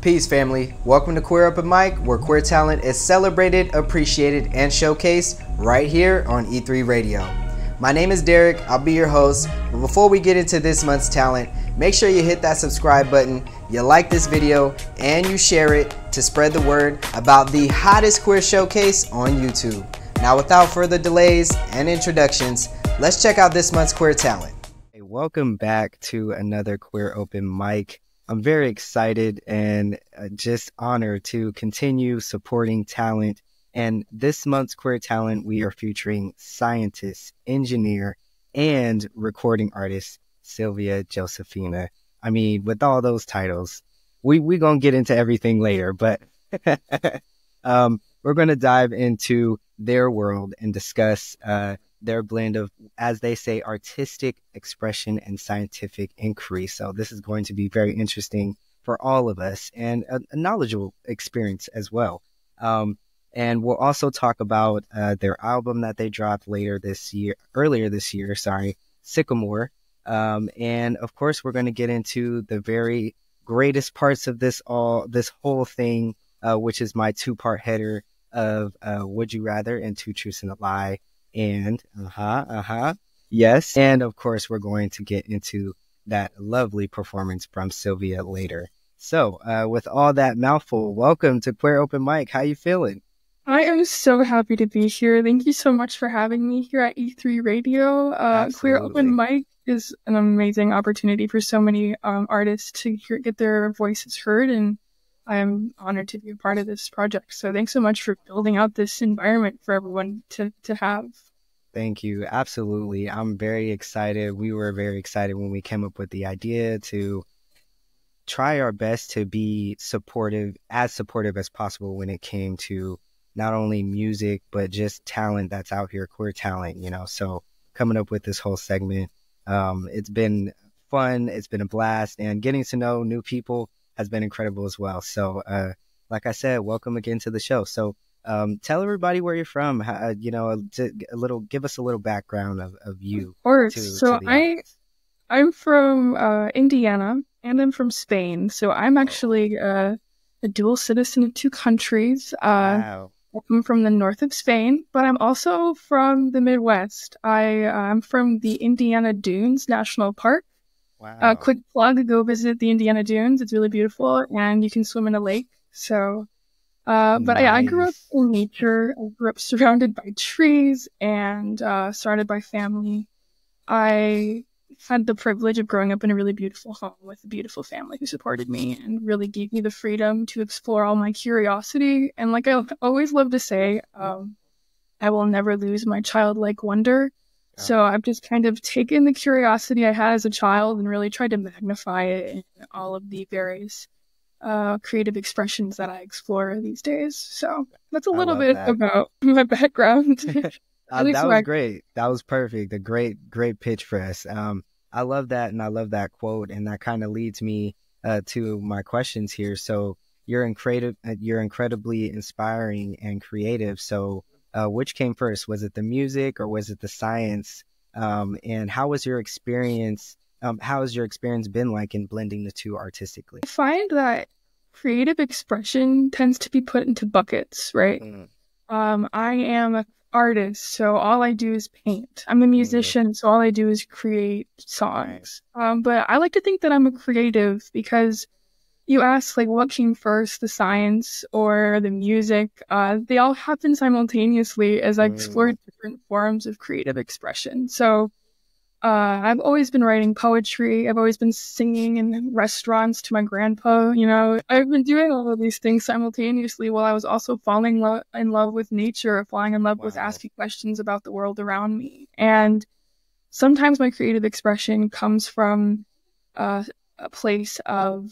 Peace, family. Welcome to Queer Open Mic, where queer talent is celebrated, appreciated, and showcased right here on E3 Radio. My name is Derek. I'll be your host. But before we get into this month's talent, make sure you hit that subscribe button, you like this video, and you share it to spread the word about the hottest queer showcase on YouTube. Now, without further delays and introductions, let's check out this month's queer talent. Hey, welcome back to another Queer Open Mic. I'm very excited and just honored to continue supporting talent. And this month's Queer Talent, we are featuring scientist, engineer, and recording artist Silvia Josefina. I mean, with all those titles, we're going to get into everything later, but we're going to dive into their world and discuss their blend of, as they say, artistic expression and scientific inquiry. So this is going to be very interesting for all of us and a knowledgeable experience as well. And we'll also talk about their album that they dropped earlier this year, Sycamore. And of course, we're going to get into the very greatest parts of this whole thing, which is my two-part header of Would You Rather and Two Truths and a Lie. And yes. And of course, we're going to get into that lovely performance from Silvia later. So with all that mouthful, welcome to Queer Open Mic. How you feeling? I am so happy to be here. Thank you so much for having me here at E3 Radio. Queer Open Mic is an amazing opportunity for so many artists to get their voices heard, and I am honored to be a part of this project. So thanks so much for building out this environment for everyone to have. Thank you. Absolutely. I'm very excited. We were very excited when we came up with the idea to try our best to be supportive as possible when it came to not only music, but just talent that's out here, queer talent, you know. So coming up with this whole segment, it's been fun. It's been a blast, and getting to know new people has been incredible as well. So, like I said, welcome again to the show. So, tell everybody where you're from. Give us a little background of you. Of course. I'm from Indiana, and I'm from Spain. So I'm actually a dual citizen of two countries. Wow. I'm from the north of Spain, but I'm also from the Midwest. I'm from the Indiana Dunes National Park. Wow. Quick plug, go visit the Indiana Dunes. It's really beautiful, and you can swim in a lake. So, but Nice. I grew up in nature. I grew up surrounded by trees and surrounded by family. I had the privilege of growing up in a really beautiful home with a beautiful family who supported me and really gave me the freedom to explore all my curiosity. And like I always love to say, I will never lose my childlike wonder. Yeah. So I've just kind of taken the curiosity I had as a child and really tried to magnify it in all of the various creative expressions that I explore these days. So that's a little bit about my background. That was great. That was perfect. A great pitch for us. I love that, and I love that quote, and that kind of leads me to my questions here. So you're incredibly inspiring and creative. So which came first? Was it the music or was it the science? And how was your experience? How has your experience been like in blending the two artistically? I find that creative expression tends to be put into buckets, right? I am an artist, so all I do is paint. I'm a musician, so all I do is create songs. But I like to think that I'm a creative because you ask, like, what came first, the science or the music? They all happen simultaneously as I explored different forms of creative expression. So I've always been writing poetry. I've always been singing in restaurants to my grandpa. You know, I've been doing all of these things simultaneously while I was also falling in love with nature, falling in love with asking questions about the world around me. And sometimes my creative expression comes from a place of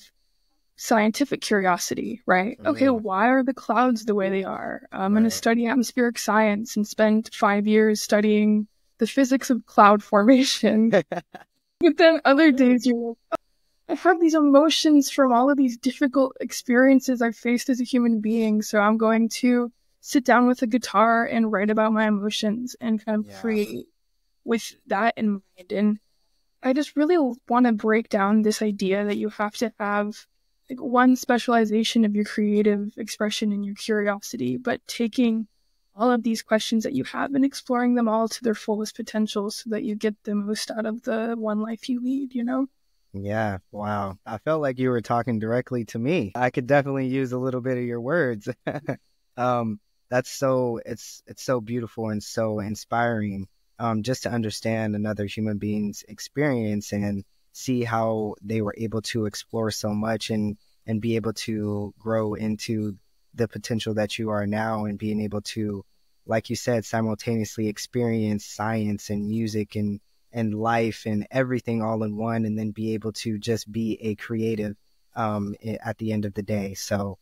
scientific curiosity, right? Okay, why are the clouds the way they are? I'm going to study atmospheric science and spend 5 years studying the physics of cloud formation. But then other days you're like, I have these emotions from all of these difficult experiences I've faced as a human being, so I'm going to sit down with a guitar and write about my emotions and kind of create with that in mind. And I just really want to break down this idea that you have to have like one specialization of your creative expression and your curiosity, but taking all of these questions that you have and exploring them all to their fullest potential so that you get the most out of the one life you lead, you know? Yeah, wow. I felt like you were talking directly to me. I could definitely use a little bit of your words. That's so it's so beautiful and so inspiring. Just to understand another human being's experience and see how they were able to explore so much and be able to grow into the potential that you are now, and being able to, like you said, simultaneously experience science and music and life and everything all in one, and then be able to just be a creative at the end of the day. So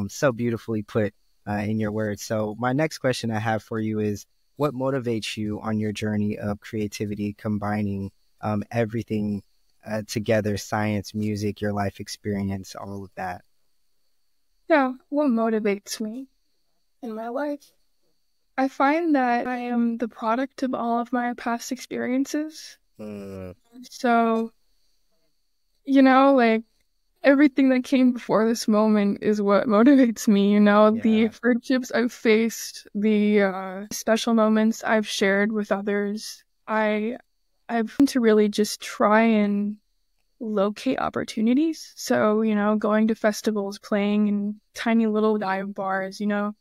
so beautifully put in your words. So my next question I have for you is, what motivates you on your journey of creativity, combining everything together, science, music, your life experience, all of that? Yeah, what motivates me in my life? I find that I am the product of all of my past experiences. So, you know, like, everything that came before this moment is what motivates me, you know? Yeah. The hardships I've faced, the special moments I've shared with others. I've come to really just try and locate opportunities. So, you know, going to festivals, playing in tiny little dive bars, you know,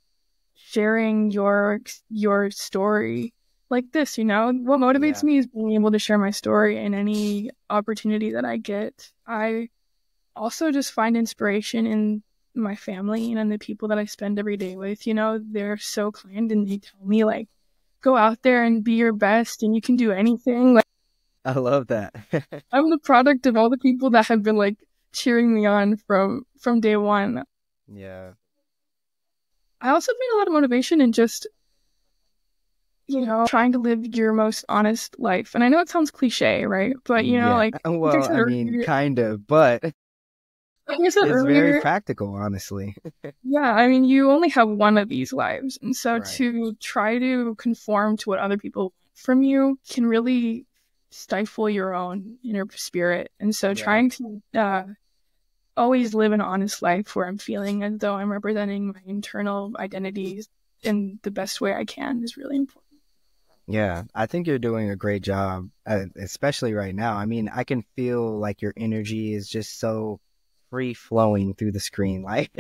sharing your story like this, you know. What motivates Yeah. me is being able to share my story in any opportunity that I get. I also just find inspiration in my family and in the people that I spend every day with. You know, they're so kind and they tell me, like, go out there and be your best and you can do anything. Like, I love that. I'm the product of all the people that have been, like, cheering me on from day one. Yeah. I also find a lot of motivation in just, you know, trying to live your most honest life. And I know it sounds cliche, right? But, you know, Yeah. like, Well, I mean, kind of, but like I said it's earlier, very practical, honestly. yeah, I mean, you only have one of these lives. And so Right. to try to conform to what other people want from you can really stifle your own inner spirit. And so trying to always live an honest life where I'm feeling as though I'm representing my internal identities in the best way I can is really important. Yeah, I think you're doing a great job, especially right now. I mean, I can feel like your energy is just so free flowing through the screen. Like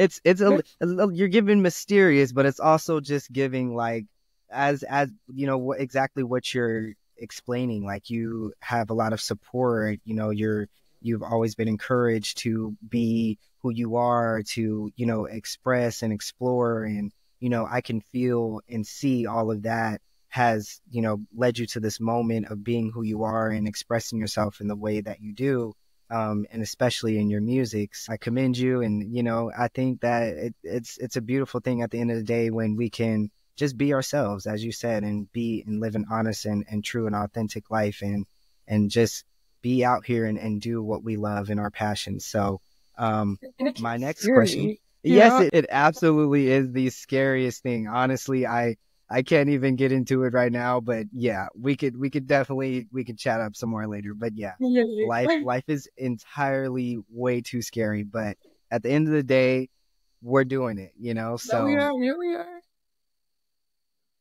you're giving mysterious, but it's also just giving like as you know exactly what you're explaining. Like you have a lot of support. You know, you've always been encouraged to be who you are, to express and explore, and I can feel and see all of that has led you to this moment of being who you are and expressing yourself in the way that you do, and especially in your music. I commend you, and I think that it's a beautiful thing at the end of the day when we can just be ourselves, as you said, and live an honest and true and authentic life, and just be out here and do what we love and our passions. So my next question. Yes, it absolutely is the scariest thing. Honestly, I can't even get into it right now, but yeah, we could definitely chat up some more later. But yeah, life is entirely way too scary. But at the end of the day, we're doing it, So we are.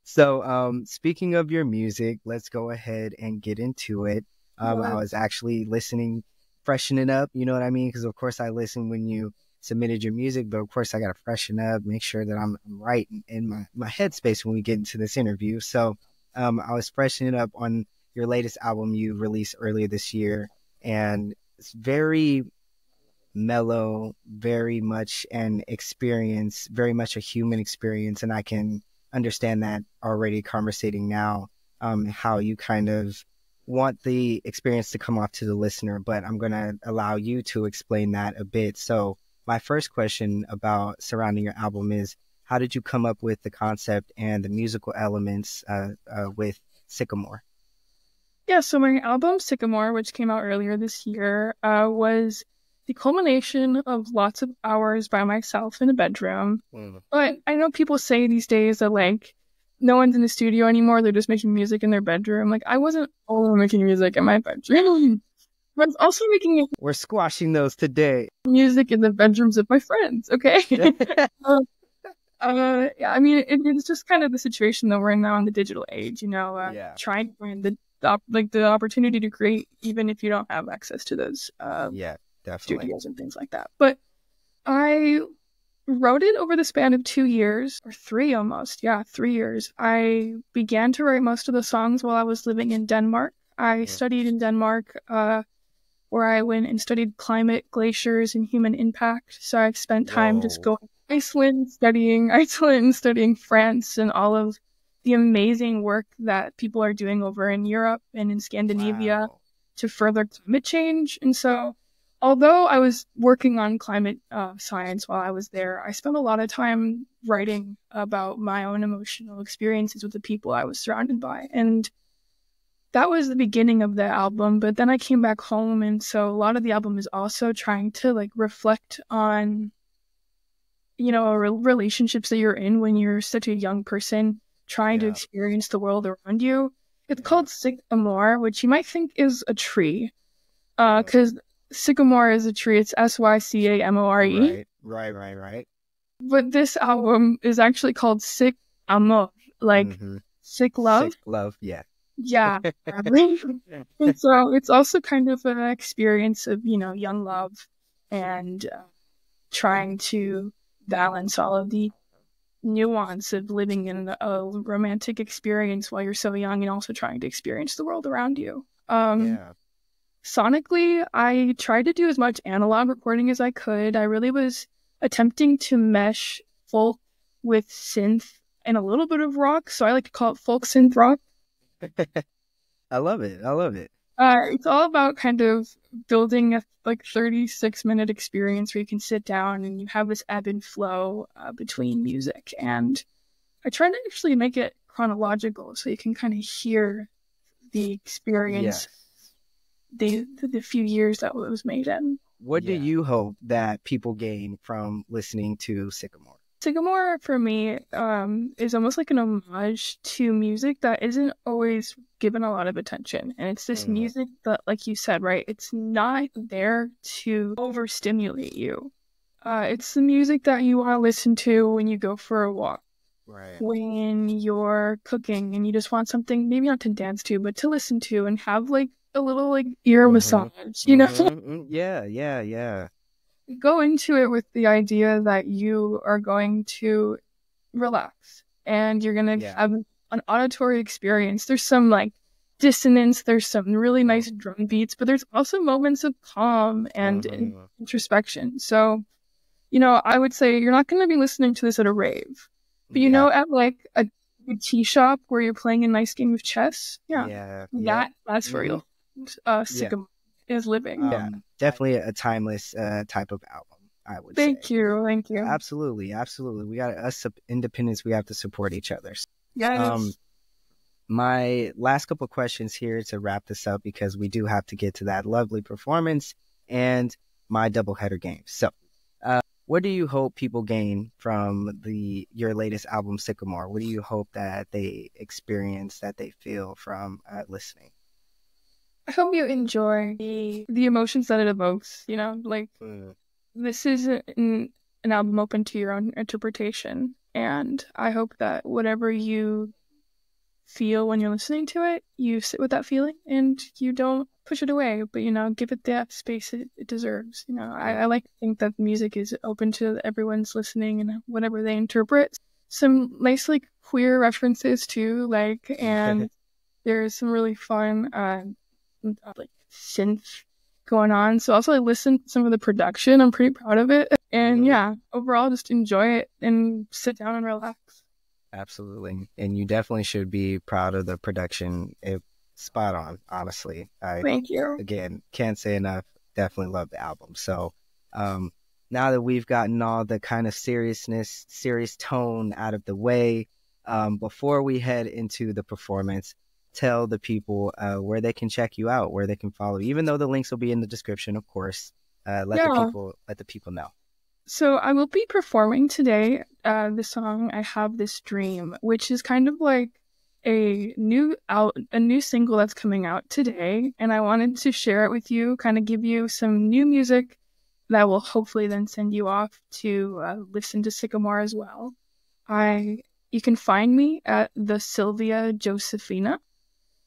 So speaking of your music, let's go ahead and get into it. I was actually listening, freshening up, you know what I mean? Because of course I listen when you submitted your music, but of course I got to freshen up, make sure that I'm right in my headspace when we get into this interview. So I was freshening up on your latest album you released earlier this year, and it's very mellow, very much an experience, very much a human experience, and I can understand that already conversating now, how you kind of want the experience to come off to the listener, but I'm going to allow you to explain that a bit. So my first question about surrounding your album is, how did you come up with the concept and the musical elements with Sycamore? Yeah, so my album Sycamore, which came out earlier this year, was the culmination of lots of hours by myself in a bedroom. But I know people say these days that, like, no one's in the studio anymore, they're just making music in their bedroom. Like, I wasn't alone making music in my bedroom. But it's also making We're squashing those today. music in the bedrooms of my friends, okay? I mean, it's just kind of the situation that we're in now in the digital age, trying to find the opportunity to create, even if you don't have access to those studios and things like that. But I wrote it over the span of 2 years, or 3 almost. Yeah, 3 years. I began to write most of the songs while I was living in Denmark. I studied in Denmark, where I went and studied climate, glaciers, and human impact. So I spent time just going to Iceland, studying France, and all of the amazing work that people are doing over in Europe and in Scandinavia to further climate change. And so, although I was working on climate science while I was there, I spent a lot of time writing about my own emotional experiences with the people I was surrounded by. And that was the beginning of the album, but then I came back home, and so a lot of the album is also trying to like reflect on, relationships that you're in when you're such a young person trying to experience the world around you. It's called Amor, which you might think is a tree, because sycamore is a tree. It's Sycamore. Right. But this album is actually called Amor, like sick love. Sick love, yeah. Yeah. And so it's also kind of an experience of, young love and trying to balance all of the nuance of living in a romantic experience while you're so young and also trying to experience the world around you. Sonically, I tried to do as much analog recording as I could. I really was attempting to mesh folk with synth and a little bit of rock, so I like to call it folk synth rock. I love it. It's all about kind of building a 36-minute experience where you can sit down and you have this ebb and flow between music. And I try to actually make it chronological so you can kind of hear the experience, the few years that it was made in. What do you hope that people gain from listening to Sycamore? Sycamore, for me, is almost like an homage to music that isn't always given a lot of attention. And it's this music that, like you said, right, it's not there to overstimulate you. It's the music that you want to listen to when you go for a walk. Right. When you're cooking and you just want something, maybe not to dance to, but to listen to and have like a little like ear massage, Yeah. Go into it with the idea that you are going to relax and you're going to have an auditory experience. There's some like dissonance, there's some really nice drum beats, but there's also moments of calm and introspection. So, I would say you're not going to be listening to this at a rave, but at like a tea shop where you're playing a nice game of chess. That's where you'll Sycamore is living. Definitely a timeless type of album, I would say. Thank you. Absolutely. We got us independents. We have to support each other. Yes. My last couple of questions here to wrap this up, because we do have to get to that lovely performance and my doubleheader game. So, what do you hope people gain from your latest album, Sycamore? What do you hope that they experience, that they feel from listening? I hope you enjoy the emotions that it evokes, This is an album open to your own interpretation, and I hope that whatever you feel when you're listening to it, you sit with that feeling and you don't push it away, but, give it the space it deserves. I like to think that music is open to everyone's listening and whatever they interpret. Some nice, queer references too, and there's some really fun, synth going on. So also I listened to some of the production. I'm pretty proud of it. And overall just enjoy it and sit down and relax. Absolutely. And you definitely should be proud of the production. It's spot on, honestly. Thank you. Again, can't say enough. Definitely love the album. So now that we've gotten all the kind of serious tone out of the way, before we head into the performance, tell the people where they can check you out, where they can follow you, even though the links will be in the description, of course. Let the people know. So I will be performing today the song I Have This Dream, which is kind of like a new single that's coming out today, and I wanted to share it with you, kind of give you some new music that will hopefully then send you off to listen to Sycamore as well. You can find me at the Silvia Josefina.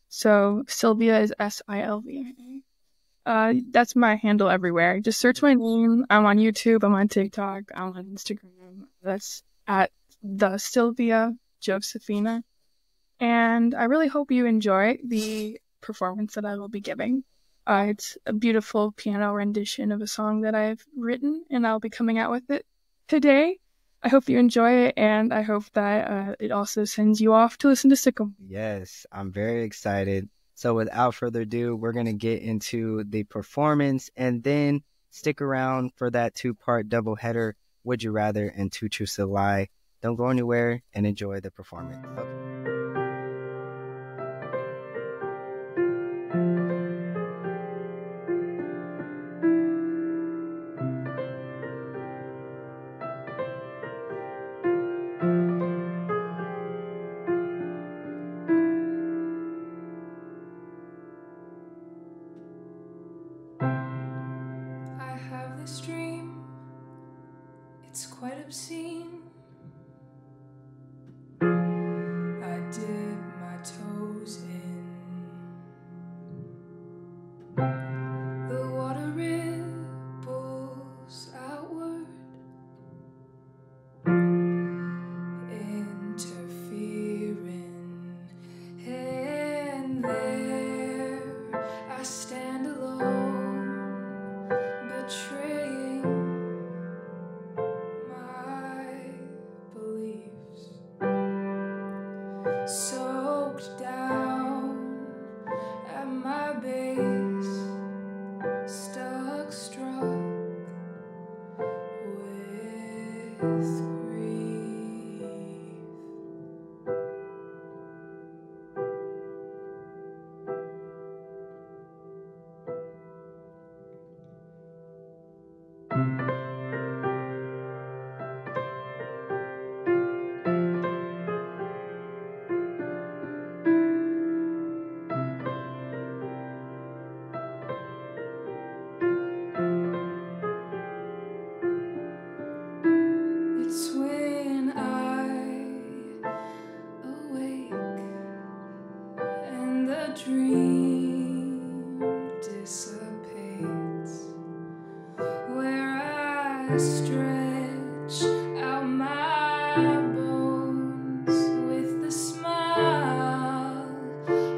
So Silvia is Silvia. That's my handle everywhere. Just search my name. I'm on YouTube. I'm on TikTok. I'm on Instagram. That's at the Silvia Josefina. And I really hope you enjoy the performance that I will be giving. It's a beautiful piano rendition of a song that I've written, and I'll be coming out with it today. I hope you enjoy it, and I hope that it also sends you off to listen to Sycamore. Yes, I'm very excited. So without further ado, we're going to get into the performance, and then stick around for that 2-part doubleheader, Would You Rather and Two Truths and a Lie. Don't go anywhere and enjoy the performance. Okay. I have this dream, it's quite obscene. I dip my toes in. The water ripples outward, interfering. And there I stand alone, betraying my beliefs, soaked down at my base, struck with grief. It's when I awake and the dream dissipates, where I stretch out my bones with the smile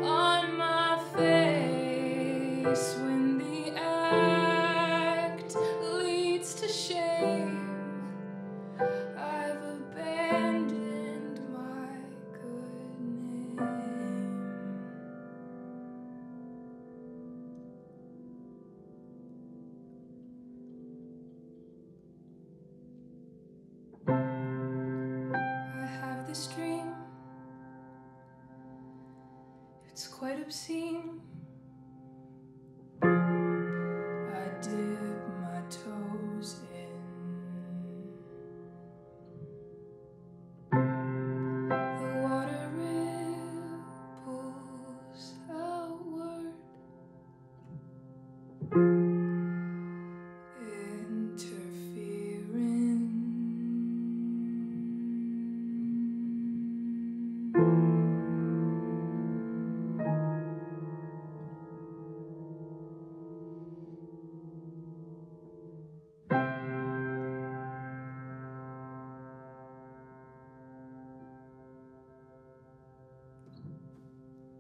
on my face, when the act leads to shame. I've abandoned my good name. I have this dream, it's quite obscene. I dip my toes in. The water ripples outward,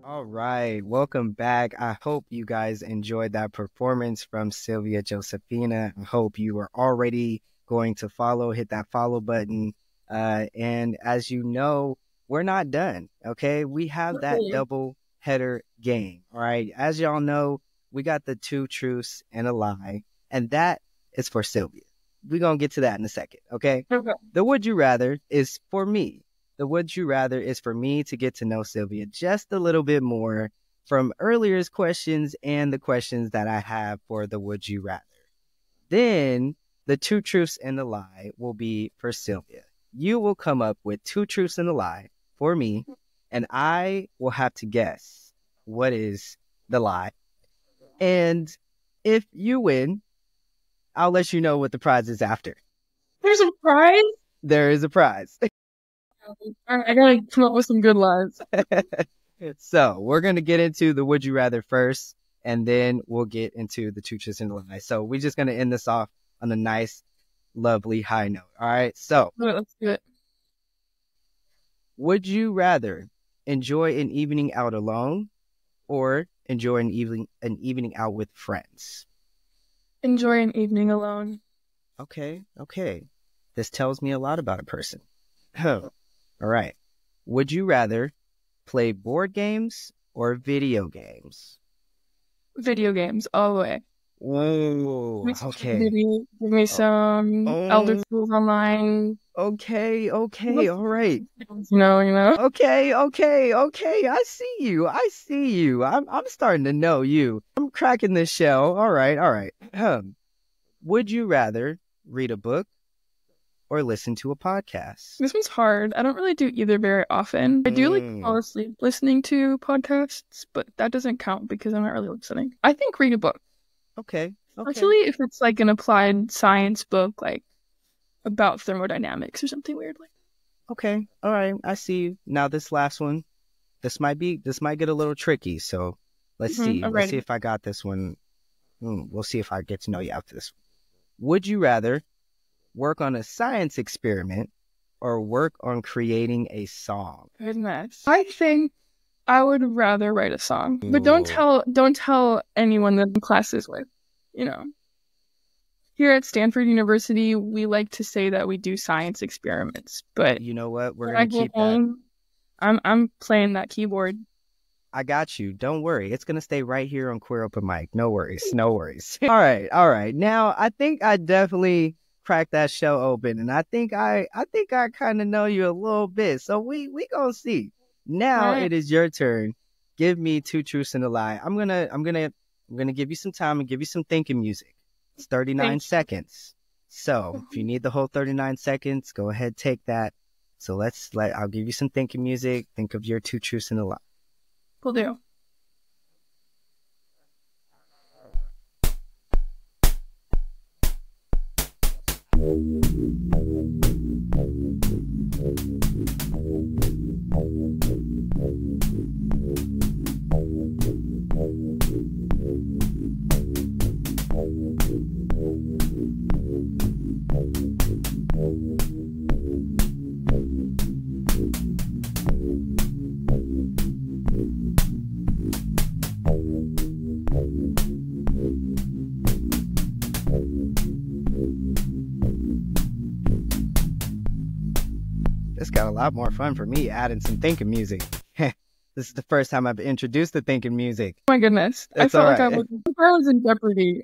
All right, welcome back. I hope you guys enjoyed that performance from Silvia Josefina. I hope you are already going to hit that follow button. And as you know, we're not done, okay? We have that double header game, all right? As y'all know, we got the 2 truths and a lie, and that is for Silvia. We're going to get to that in a second, okay? The would you rather is for me. The would you rather is for me to get to know Silvia just a little bit more from earlier questions and the questions that I have for the would you rather. Then the 2 truths and the lie will be for Silvia. You will come up with 2 truths and a lie for me, and I will have to guess what is the lie. And if you win, I'll let you know what the prize is after. There's a prize? There is a prize. All right, I gotta come up with some good lies. So we're going to get into the would you rather first, and then we'll get into the two truths and a lie. So we're just going to end this off on a nice, lovely high note. All right. So Let's do it. would you rather enjoy an evening out alone or enjoy an evening out with friends? Enjoy an evening alone. Okay. This tells me a lot about a person. All right. Would you rather play board games or video games? Video games all the way. Whoa. Okay. Give me some Elder Scrolls Online. Okay. All right. You know. Okay. I see you. I'm starting to know you. I'm cracking this shell. All right. Would you rather read a book or listen to a podcast? This one's hard. I don't really do either very often. I do like fall asleep listening to podcasts, but that doesn't count because I'm not really listening. I think read a book. Okay. Actually, if it's like an applied science book, like about thermodynamics or something weird like that. Okay. All right. I see you. Now this last one, this might get a little tricky. So let's see. Let's see if I got this one. We'll see if I get to know you after this one. Would you rather work on a science experiment or work on creating a song? Goodness. I think I would rather write a song. But don't tell anyone that the class is with. You know. Here at Stanford University, we like to say that we do science experiments, but you know what? We're going to keep that. I'm playing that keyboard. I got you. Don't worry. It's going to stay right here on Queer Open Mic. No worries. All right. Now, I think I definitely cracked that show open, and I think I kind of know you a little bit. So we going to see. Now It is your turn. Give me two truths and a lie. I'm going to give you some time and give you some thinking music. It's 39 seconds. So, if you need the whole 39 seconds, go ahead, take that. So I'll give you some thinking music. Think of your two truths and a lie. Will do. This got a lot more fun for me adding some thinking music. This is the first time I've introduced the thinking music. Oh my goodness. I felt like I was in jeopardy.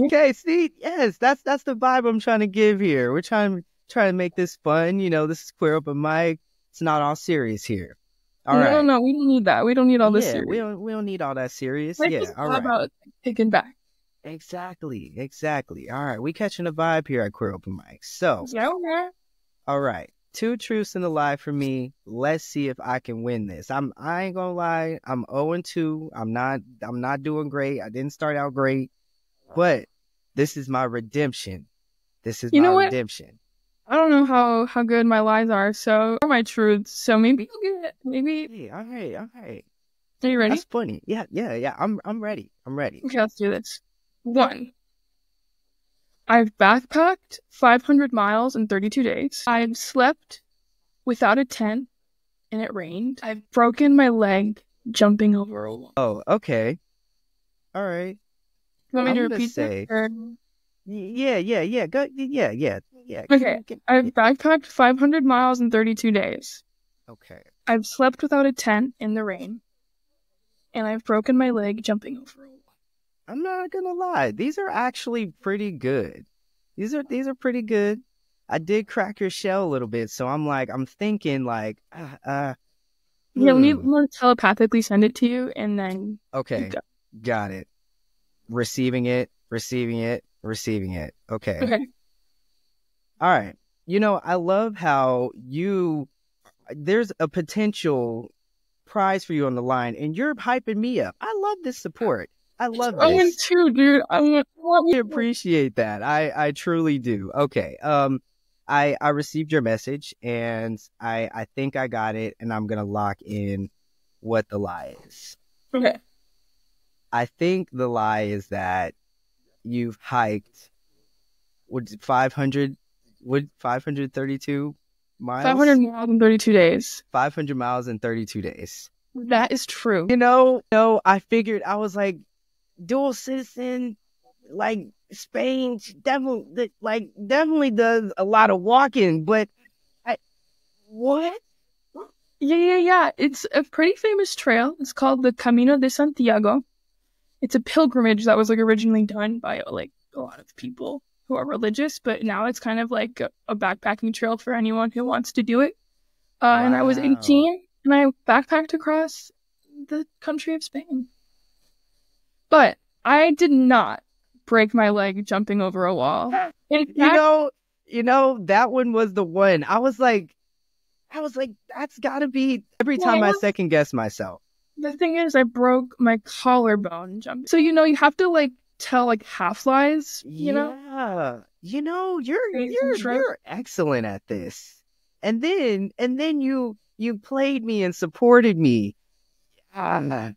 Okay, see, yes, that's the vibe I'm trying to give here. We're trying to make this fun. You know, this is Queer Open Mic. It's not all serious here. All right. No, we don't need that. We don't need all this serious. We don't need all that serious. All right. About taking back. Exactly. All right, we catching a vibe here at Queer Open Mic. So, all right. Two truths and a lie for me. Let's see if I can win this. I ain't gonna lie. I'm 0-2. I'm not doing great. I didn't start out great, but this is my redemption. Redemption. I don't know how good my lies are, so or my truths. So maybe you'll get maybe. Hey, all right. Are you ready? That's funny. Yeah. I'm ready. Okay, let's do this. 1. I've backpacked 500 miles in 32 days. I've slept without a tent and it rained. I've broken my leg jumping over a wall. Oh, okay. All right. You want me to repeat it? Yeah. Go. Yeah. Okay. I've backpacked 500 miles in 32 days. Okay. I've slept without a tent in the rain. And I've broken my leg jumping over a wall. I'm not gonna lie. These are actually pretty good. These are pretty good. I did crack your shell a little bit, so I'm thinking like, Yeah, let me telepathically send it to you, and then okay, got it. Receiving it. Okay. All right. You know, I love how you there's a potential prize for you on the line, and you're hyping me up. I love this support. I love this. I am too, dude. I appreciate that. I truly do. Okay. I received your message, and I think I got it, and I'm gonna lock in what the lie is. Okay. I think the lie is that you've hiked 532 miles? 500 miles in 32 days. 500 miles in 32 days. That is true. I figured, I was like, dual citizen, like Spain definitely does a lot of walking, but what? Yeah. It's a pretty famous trail. It's called the Camino de Santiago. It's a pilgrimage that was originally done by a lot of people who are religious, but now it's kind of like a backpacking trail for anyone who wants to do it. Wow. And I was 18, and I backpacked across the country of Spain. But I did not break my leg jumping over a wall. In fact, that one was the one. I was like, that's gotta be every time I second guess myself. The thing is, I broke my collarbone jumping. So, you have to tell half lies, Yeah. You're excellent at this. And then you played me and supported me. All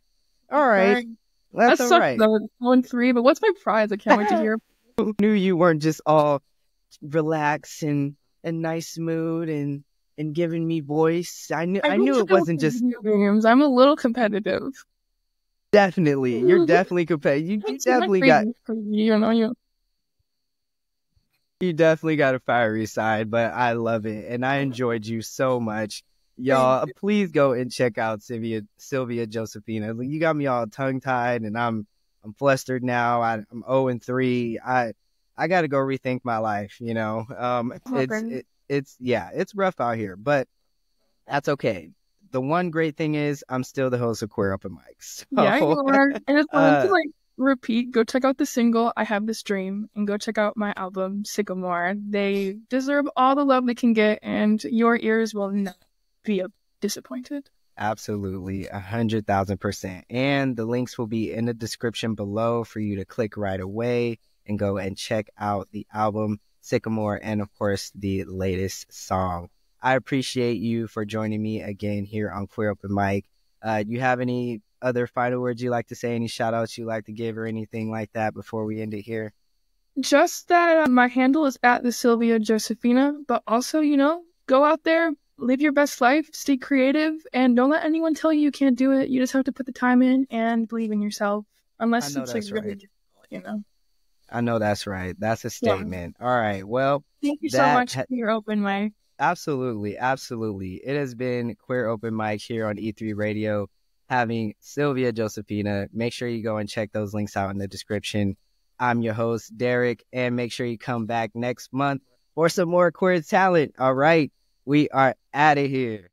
right. That's all right. Though, 1-3, but what's my prize? I can't wait to hear. I knew you weren't just all relaxed and nice mood and giving me voice. I knew it wasn't just games. I'm a little competitive. Definitely. You're definitely competitive. You definitely got You definitely got a fiery side, but I love it, and I enjoyed you so much. Y'all, please go and check out Silvia Josefina. You got me all tongue-tied, and I'm flustered now. I'm 0-3. I got to go rethink my life. It's rough out here, but that's okay. The one great thing is I'm still the host of Queer Open Mics. So, yeah, you are. I just wanted to repeat, go check out the single I Have This Dream, and go check out my album Sycamore. They deserve all the love they can get, and your ears will not be disappointed. Absolutely, 100,000%. And the links will be in the description below for you to click right away and go and check out the album Sycamore and, of course, the latest song. I appreciate you for joining me again here on Queer Open Mic. Do you have any other final words you like to say, any shout outs you like to give or anything like that before we end it here? Just that my handle is at the Silvia Josefina, but also, go out there, live your best life, stay creative, and don't let anyone tell you can't do it. You just have to put the time in and believe in yourself, unless it's really difficult, I know that's right. That's a statement. Yeah. All right. Well, thank you so much for your open mic. Absolutely. It has been Queer Open Mic here on E3 Radio, having Silvia Josefina. Make sure you go and check those links out in the description. I'm your host, Derek, and make sure you come back next month for some more queer talent. All right, we are out of here.